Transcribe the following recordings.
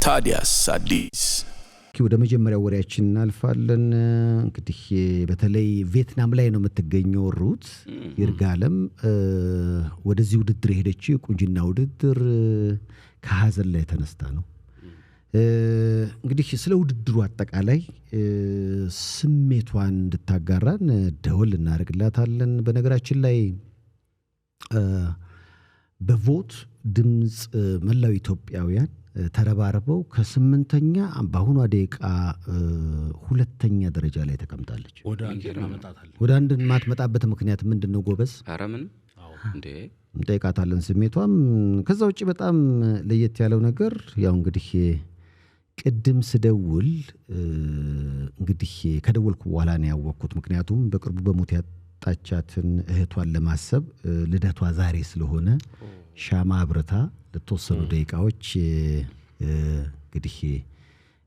ታዲያስ አዲስ ወደ መጀመሪያው ወሬያችን እናልፋለን እንግዲህ በተለይ ቪየትናም ላይ ነው የምትገኘው ሩት ይርጋለም ወደዚህ ውድድር ሄደች ቁንጅና ውድድር ከሐዘን ላይ ተነስታ ነው እንግዲህ ስለ ውድድሩ አጠቃላይ ስሜቷን እንድታጋራን ደወል እናደርግላታለን በነገራችን ላይ በቮት ድምጽ መላው ኢትዮጵያውያን ተረባርበው ከ8ኛ በአሁኑ ደቂቃ ሁለተኛ ደረጃ ላይ ተቀምጣለች ወደ አንድ ማትመጣበት ምክንያት ምንድነው ጎበዝ አረምን እንዴ እንጠይቃታለን ስሜቷም ከዛ ውጪ በጣም ለየት ያለው ነገር ያው እንግዲህ ቅድም ስደውል እንግዲህ ከደወልኩ በኋላ ነው ያወቅኩት ምክንያቱም በቅርቡ በሞት ያጣቻትን እህቷን ለማሰብ ልደቷ ዛሬ ስለሆነ ሻማ አብረታ ለተወሰኑ ደቂቃዎች እንግዲህ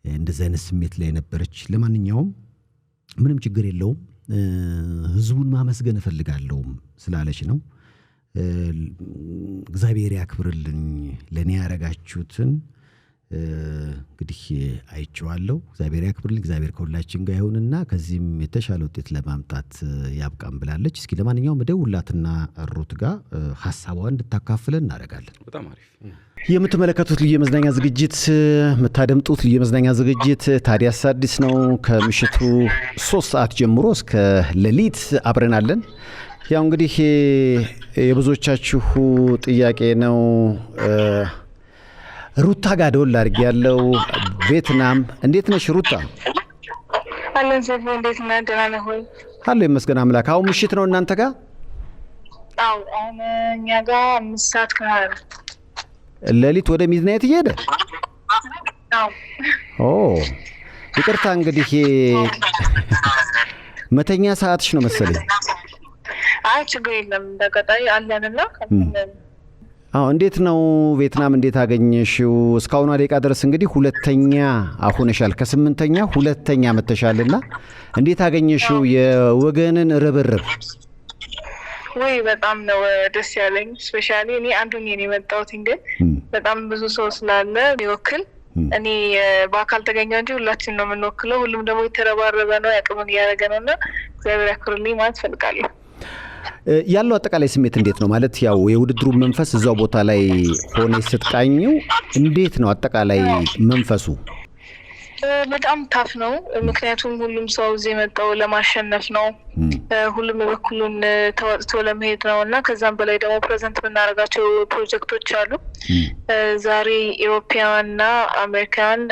እንደዛ አይነት ስሜት ላይ ነበረች ለማንኛውም ምንም ችግር የለውም ህዝቡን ማመስገን እፈልጋለሁ ስላለች ነው እግዚአብሔር ያክብርልኝ ለኔ ያረጋችሁትን እንግዲህ አይቼዋለሁ እግዚአብሔር ያክብርልኝ እግዚአብሔር ከሁላችን ጋር ይሁንና ከዚህም የተሻለ ውጤት ለማምጣት ያብቃን ብላለች እስኪ ለማንኛውም ደውላትና ሩት ጋር ሐሳቧን እንድታካፍለን እናደርጋለን በጣም አሪፍ የምትመለከቱት ልዩ የመዝናኛ ዝግጅት የምታደምጡት ልዩ የመዝናኛ ዝግጅት ታዲያስ አዲስ ነው ከምሽቱ 3 ሰዓት ጀምሮ እስከ ሌሊት አብረናለን ያው እንግዲህ የብዙዎቻችሁ ጥያቄ ነው ሩታ ጋር ደውል አድርጌ ያለው ቪየትናም እንዴት ነሽ ሩታ አለን ሰፈ እንዴት ነህ ደህና ነህ ወይ አለ ይመስገን አምላክ አሁን ምሽት ነው እናንተ ጋር አው እኛ ጋር 5 ሰዓት ከሀር ሌሊት ወደ ሚድናይት እየሄደ አው ኦ ይቅርታ እንግዲህ መተኛ ሰዓትሽ ነው መሰለኝ አይ ችግር የለም እንደቀጣይ አለንና አው እንዴት ነው ቪየትናም እንዴት አገኘሽው እስካሁን ደቂቃ ድረስ እንግዲህ ሁለተኛ አሁንሻል ከ8ኛ ሁለተኛ መተሻልና እንዴት አገኘሽው የወገንን ርብርብ ወይ በጣም ነው ደስ ያለኝ ስፔሻሊ እኔ አንዱኝ እኔ መጣሁት እንግዲህ በጣም ብዙ ሰው ስላለ ይወክል እኔ በአካል ተገኘው እንጂ ሁላችን ነው የምንወክለው ሁሉም ደግሞ የተረባረበ ነው ያቀመን ያረገ ነውና እግዚአብሔር ያክብርልኝ ማለት ፈልጋለሁ ያለው አጠቃላይ ስሜት እንዴት ነው ማለት ያው የውድድሩ መንፈስ እዛው ቦታ ላይ ሆነሽ ስትቃኙ እንዴት ነው አጠቃላይ መንፈሱ በጣም ታፍ ነው ምክንያቱም ሁሉም ሰው እዚህ መጣው ለማሸነፍ ነው ሁሉም በኩሉን ተወጥቶ ለመሄድ ነውና ከዛም በላይ ደግሞ ፕሬዘንት እናደርጋቸው ፕሮጀክቶች አሉ ዛሬ ኢሮፒያንና አሜሪካን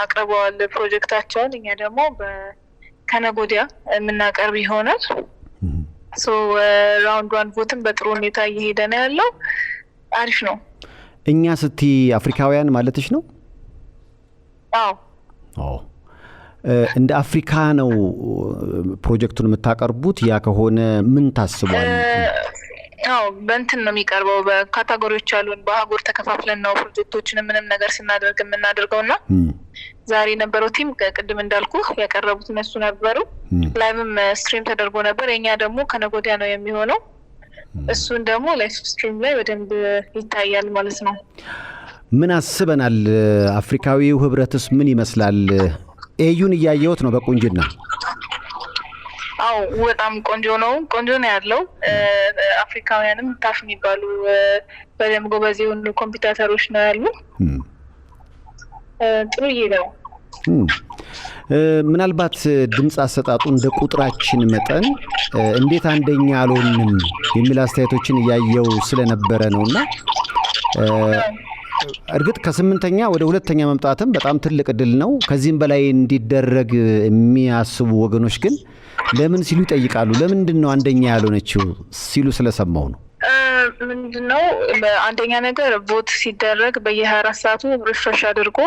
አቅርበዋል ፕሮጀክታቸውን እኛ ደግሞ በከነጎዲያ የምናቀርብ ይሆናል ሶ ራውንድ 1 ቮትን በጥሩ ሁኔታ እየሄደ ነው ያለው አሪፍ ነው እኛ ስቲ አፍሪካውያን ማለትሽ ነው አዎ እንደ አፍሪካ ነው ፕሮጀክቱን የምታቀርቡት ያ ከሆነ ምን ታስቧል አዎ በእንትን ነው የሚቀርበው በካታጎሪዎች አሉን በአህጉር ተከፋፍለን ነው ፕሮጀክቶችን ምንም ነገር ስናደርግ የምናደርገውና ዛሬ ነበረው ቲም ቅድም እንዳልኩ ያቀረቡት እነሱ ነበሩ ላይቭም ስትሪም ተደርጎ ነበር የኛ ደግሞ ከነጎዲያ ነው የሚሆነው እሱን ደግሞ ላይቭ ስትሪም ላይ በደንብ ይታያል ማለት ነው ምን አስበናል አፍሪካዊው ህብረትስ ምን ይመስላል ኤዩን ያያዩት ነው በቁንጅና አው በጣም ቆንጆ ነው ያለው አፍሪካውያንም ታፍ የሚባሉ በደም ጎበዝ የሆኑ ኮምፒውተሮች ነው ያሉ ጥሩ ይለው ምናልባት ድምጽ አሰጣጡ እንደ ቁጥራችን መጠን እንዴት አንደኛ አልሆንም የሚል አስተያየቶችን ያያየው ስለነበረ ነውና እርግጥ ከ8ኛ ወደ 2ኛ መምጣትም በጣም ትልቅ ድል ነው ከዚህም በላይ እንዲደረግ የሚያስቡ ወገኖች ግን ለምን ሲሉ ይጠይቃሉ ለምንድነው አንደኛ ያልሆነችው ሲሉ ስለሰማው ነው ምንድነው አንደኛ ነገር ቮት ሲደረግ በየ24 ሰዓቱ ሪፍሬሽ አድርጎ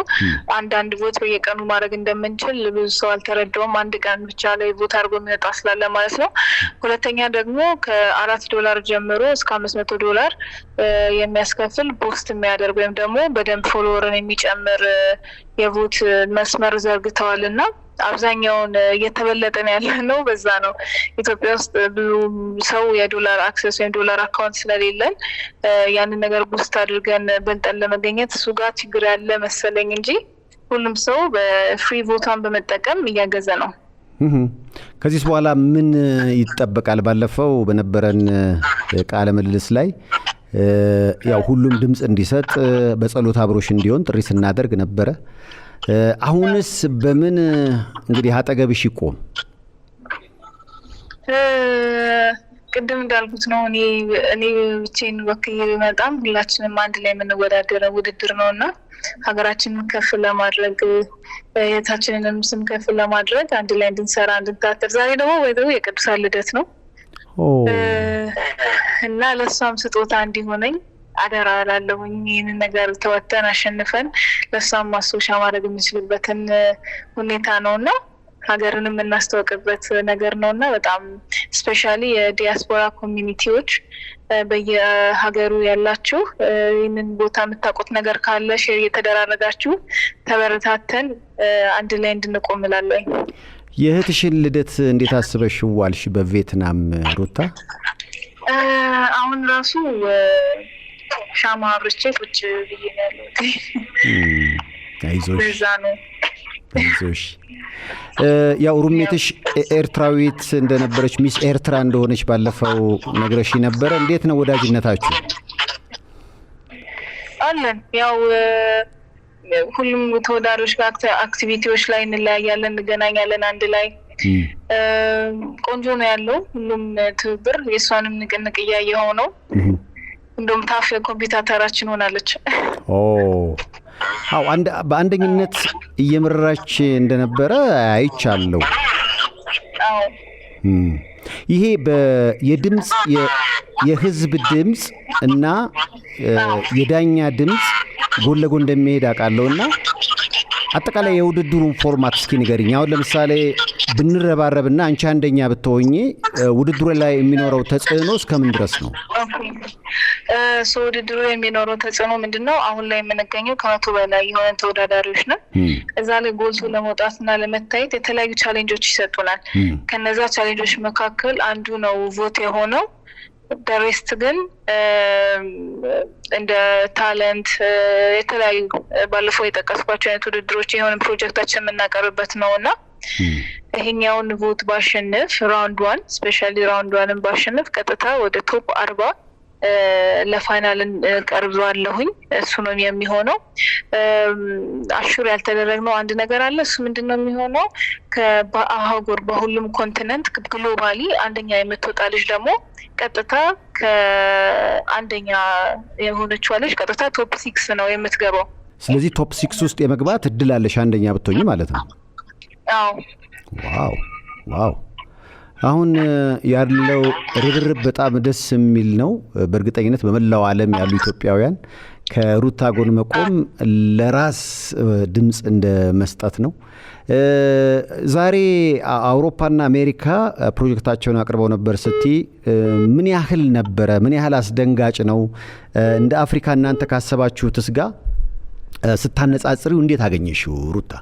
አንድ ቮት በየቀኑ ማድረግ እንደምንችል ብዙ ሰው አልተረዳውም አንድ ቀን ብቻ ላይ ቮት አድርጎ የሚወጣ ስላለ ማለት ነው ሁለተኛ ደግሞ ከ$4 ጀምሮ እስከ $500 የሚያስከፍል ፖስት የሚያደርግ ወይም ደግሞ በደንብ ፎሎወርን የሚጨምር የቮት መስመር ዘርግተዋልና አብዛኛውን እየተበለጠን ያለ ነው። በዛ ነው ኢትዮጵያ ውስጥ ብዙ ሰው የዶላር አክሰስ ወይም ዶላር አካውንት ስለሌለን ያንን ነገር ቡስት አድርገን በልጠን ለመገኘት እሱ ጋር ችግር ያለ መሰለኝ እንጂ ሁሉም ሰው በፍሪ ቮታን በመጠቀም እያገዘ ነው። ከዚህ በኋላ ምን ይጠበቃል? ባለፈው በነበረን ቃለ ምልልስ ላይ ያው ሁሉም ድምጽ እንዲሰጥ በጸሎት አብሮሽ እንዲሆን ጥሪ ስናደርግ ነበረ። አሁንስ በምን እንግዲህ አጠገብሽ ይቆም? ቅድም እንዳልኩት ነው እኔ ብቻዬን ወክዬ በመጣም ሁላችንም አንድ ላይ የምንወዳደረው ውድድር ነውና ሀገራችንን ከፍ ለማድረግ የታችንንም ስም ከፍ ለማድረግ አንድ ላይ እንድንሰራ እንድንታተር ዛሬ ደግሞ ወይዘው የቅዱሳን ልደት ነው እና ለሷም ስጦታ እንዲሆነኝ አደራ እላለሁኝ። ይህንን ነገር ተወተን አሸንፈን ለሷም ማስታወሻ ማድረግ የምንችልበትን ሁኔታ ነውና ሀገርን የምናስተዋውቅበት ነገር ነውና በጣም ስፔሻሊ የዲያስፖራ ኮሚኒቲዎች በየሀገሩ ያላችሁ ይህንን ቦታ የምታውቁት ነገር ካለ ሼር እየተደራረጋችሁ ተበረታተን አንድ ላይ እንድንቆም እላለሁኝ። የእህትሽን ልደት እንዴት አስበሽ ዋልሽ በቪየትናም ሩታ? አሁን ራሱ ሻማ አብርቼ ቁጭ ብዬ ነው ያለሁት። አይዞሽ በዛ ነው። አይዞሽ። ያው ሩሜትሽ ኤርትራዊት እንደነበረች ሚስ ኤርትራ እንደሆነች ባለፈው ነግረሽ ነበር። እንዴት ነው ወዳጅነታችሁ? አለን ያው ሁሉም ተወዳዳሪዎች ጋር አክቲቪቲዎች ላይ እንለያያለን፣ እንገናኛለን አንድ ላይ። ቆንጆ ነው ያለው ሁሉም ትብብር። የእሷንም ንቅንቅ እያየኸው ነው። እንደውም ታፍ ኮምፒውተራችን ሆናለች። አዎ በአንደኝነት እየመራች እንደነበረ አይቻለሁ። አዎ ይሄ የድምጽ የህዝብ ድምጽ እና የዳኛ ድምጽ ጎን ለጎን እንደሚሄድ አውቃለሁና አጠቃላይ የውድድሩን ፎርማት እስኪ ንገሪኝ። አሁን ለምሳሌ ብንረባረብና አንቺ አንደኛ ብትሆኚ ውድድሩ ላይ የሚኖረው ተጽዕኖ እስከምን ድረስ ነው? ውድድሩ የሚኖረው ተጽዕኖ ምንድነው? አሁን ላይ የምንገኘው ከመቶ በላይ የሆነ ተወዳዳሪዎች ነን። እዛ ላይ ጎልቶ ለመውጣትና ለመታየት የተለያዩ ቻሌንጆች ይሰጡናል። ከነዛ ቻሌንጆች መካከል አንዱ ነው ቮት የሆነው። ደሬስት ግን እንደ ታለንት የተለያዩ ባለፈው የጠቀስኳቸው አይነት ውድድሮች የሆነ ፕሮጀክታችን የምናቀርብበት ነው እና ይሄኛውን ቮት ባሸንፍ ራውንድ 1 ስፔሻሊ ራውንድ 1ን ባሸንፍ ቀጥታ ወደ ቶፕ 40 ለፋይናልን ቀርባለሁኝ። እሱ ነው የሚሆነው። አሹር ያልተደረግነው አንድ ነገር አለ። እሱ ምንድነው የሚሆነው? በአህጉር በሁሉም ኮንቲነንት ግሎባሊ አንደኛ የምትወጣ ልጅ ደግሞ ቀጥታ ከአንደኛ የሆነችው ልጅ ቀጥታ ቶፕ 6 ነው የምትገባው። ስለዚህ ቶፕ 6 ውስጥ የመግባት እድል አለሽ አንደኛ ብትሆኚ ማለት ነው። አዎ። ዋው አሁን ያለው ርብርብ በጣም ደስ የሚል ነው። በእርግጠኝነት በመላው ዓለም ያሉ ኢትዮጵያውያን ከሩታ ጎን መቆም ለራስ ድምጽ እንደ መስጠት ነው። ዛሬ አውሮፓና አሜሪካ ፕሮጀክታቸውን አቅርበው ነበር ስትይ ምን ያህል ነበረ? ምን ያህል አስደንጋጭ ነው? እንደ አፍሪካ እናንተ ካሰባችሁትስ ጋር ስታነጻጽሪው እንዴት አገኘሽው ሩታ?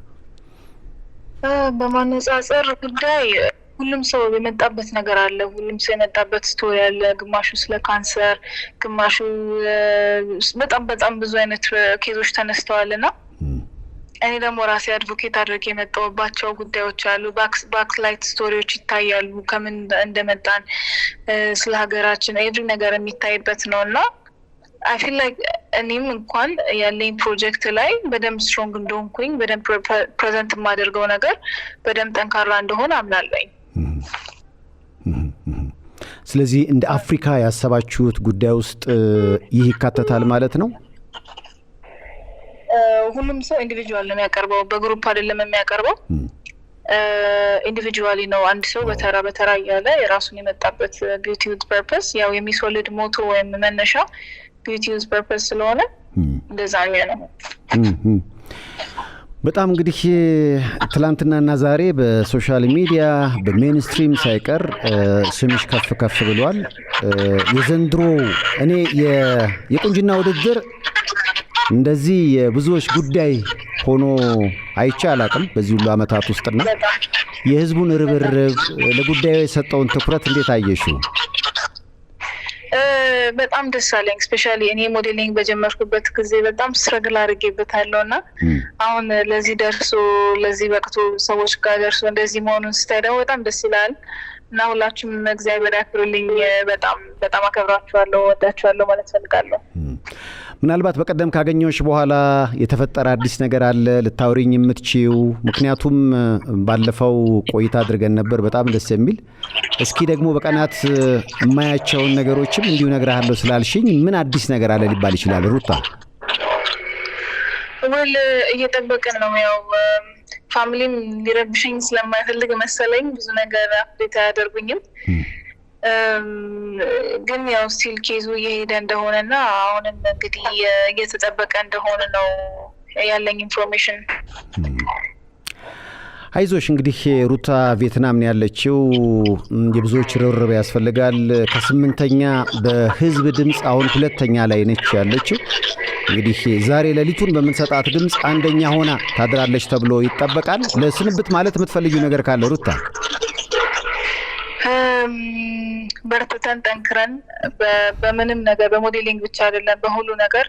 በማነጻጸር ጉዳይ ሁሉም ሰው የመጣበት ነገር አለ። ሁሉም ሰው የመጣበት ስቶሪ አለ። ግማሹ ስለ ካንሰር፣ ግማሹ በጣም ብዙ አይነት ኬዞች ተነስተዋልና እኔ ደግሞ ራሴ አድቮኬት አድርጌ የመጣሁባቸው ጉዳዮች አሉ። ባክላይት ስቶሪዎች ይታያሉ። ከምን እንደመጣን ስለ ሀገራችን ኤቭሪ ነገር የሚታይበት ነው እና አይ ፊል ላይክ እኔም እንኳን ያለኝ ፕሮጀክት ላይ በደንብ ስትሮንግ እንደሆንኩኝ በደንብ ፕሬዘንት የማደርገው ነገር በደንብ ጠንካራ እንደሆነ አምናለኝ። ስለዚህ እንደ አፍሪካ ያሰባችሁት ጉዳይ ውስጥ ይህ ይካተታል ማለት ነው? ሁሉም ሰው ኢንዲቪጁዋል ነው የሚያቀርበው፣ በግሩፕ አይደለም የሚያቀርበው። ኢንዲቪጁዋሊ ነው አንድ ሰው በተራ እያለ የራሱን የመጣበት ቢዩቲ ዊዝ ፐርፐስ፣ ያው የሚሶልድ ሞቶ ወይም መነሻ ቢዩቲ ዊዝ ፐርፐስ ስለሆነ እንደዛ ነው። በጣም እንግዲህ ትላንትናና ዛሬ በሶሻል ሚዲያ በሜንስትሪም ሳይቀር ስምሽ ከፍ ብሏል። የዘንድሮ እኔ የቁንጅና ውድድር እንደዚህ የብዙዎች ጉዳይ ሆኖ አይቼ አላቅም በዚህ ሁሉ አመታት ውስጥና የህዝቡን ርብርብ ለጉዳዩ የሰጠውን ትኩረት እንዴት አየሽው? በጣም ደስ አለኝ። ስፔሻሊ እኔ ሞዴሊንግ በጀመርኩበት ጊዜ በጣም ስትረግል አድርጌበታለሁና አሁን ለዚህ ደርሶ ለዚህ በቅቶ ሰዎች ጋር ደርሶ እንደዚህ መሆኑን ስታይ ደግሞ በጣም ደስ ይላል እና ሁላችሁም እግዚአብሔር ያክብርልኝ። በጣም አከብራችኋለሁ፣ ወዳችኋለሁ ማለት ፈልጋለሁ። ምናልባት በቀደም ካገኘሁሽ በኋላ የተፈጠረ አዲስ ነገር አለ ልታወሪኝ የምትችይው? ምክንያቱም ባለፈው ቆይታ አድርገን ነበር በጣም ደስ የሚል። እስኪ ደግሞ በቀናት የማያቸውን ነገሮችም እንዲሁ ነግረሃለሁ ስላልሽኝ ምን አዲስ ነገር አለ ሊባል ይችላል ሩታ? ወል እየጠበቅን ነው። ያው ፋሚሊም ሊረብሽኝ ስለማይፈልግ መሰለኝ ብዙ ነገር አፕዴት አያደርጉኝም። ግን ያው ስቲል ኬዙ እየሄደ እንደሆነና አሁንም እንግዲህ እየተጠበቀ እንደሆነ ነው ያለኝ ኢንፎርሜሽን። አይዞሽ እንግዲህ ሩታ ቪየትናም ነው ያለችው። የብዙዎች ርብርብ ያስፈልጋል። ከ8ኛ በህዝብ ድምጽ አሁን 2ኛ ላይ ነች ያለችው። እንግዲህ ዛሬ ሌሊቱን በመንሰጣት ድምጽ 1ኛ ሆና ታድራለች ተብሎ ይጠበቃል። ለስንብት ማለት የምትፈልጊው ነገር ካለ ሩታ? በርትተን ጠንክረን በምንም ነገር በሞዴሊንግ ብቻ አይደለም በሁሉ ነገር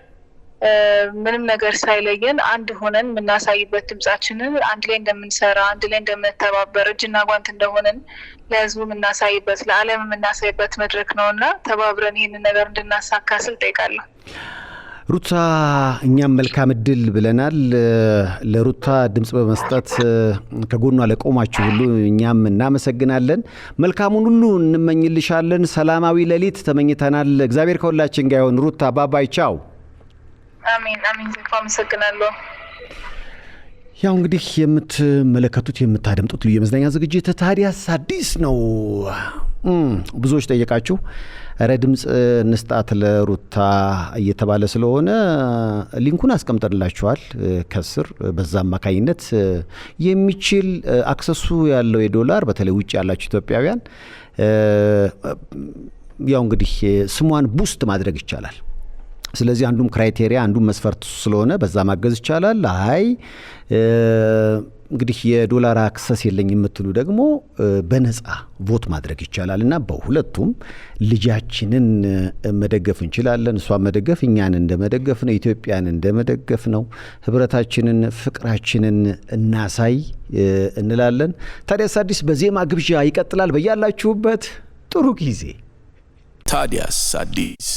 ምንም ነገር ሳይለየን አንድ ሆነን የምናሳይበት ድምጻችንን አንድ ላይ እንደምንሰራ አንድ ላይ እንደምንተባበር እጅና ጓንት እንደሆነን ለህዝቡ የምናሳይበት ለዓለም የምናሳይበት መድረክ ነውና ተባብረን ይህንን ነገር እንድናሳካ ስል ጠይቃለሁ። ሩታ እኛም መልካም እድል ብለናል። ለሩታ ድምጽ በመስጠት ከጎኗ ለቆማችሁ ሁሉ እኛም እናመሰግናለን። መልካሙን ሁሉ እንመኝልሻለን። ሰላማዊ ሌሊት ተመኝተናል። እግዚአብሔር ከሁላችን ጋር ይሁን። ሩታ ባባይ ቻው። አሜን አሜን። አመሰግናለሁ። ያው እንግዲህ የምትመለከቱት የምታደምጡት ልዩ የመዝናኛ ዝግጅት ታዲያስ አዲስ ነው። ብዙዎች ጠየቃችሁ ረ ድምጽ እንስጣት ለሩታ እየተባለ ስለሆነ ሊንኩን አስቀምጠንላችኋል ከስር። በዛ አማካኝነት የሚችል አክሰሱ ያለው የዶላር በተለይ ውጭ ያላችሁ ኢትዮጵያውያን ያው እንግዲህ ስሟን ቡስት ማድረግ ይቻላል። ስለዚህ አንዱም ክራይቴሪያ አንዱም መስፈርት ስለሆነ በዛ ማገዝ ይቻላል። አይ እንግዲህ የዶላር አክሰስ የለኝ የምትሉ ደግሞ በነፃ ቮት ማድረግ ይቻላል እና በሁለቱም ልጃችንን መደገፍ እንችላለን። እሷን መደገፍ እኛን እንደመደገፍ ነው፣ ኢትዮጵያን እንደመደገፍ ነው። ህብረታችንን ፍቅራችንን እናሳይ እንላለን። ታዲያስ አዲስ በዜማ ግብዣ ይቀጥላል። በያላችሁበት ጥሩ ጊዜ። ታዲያስ አዲስ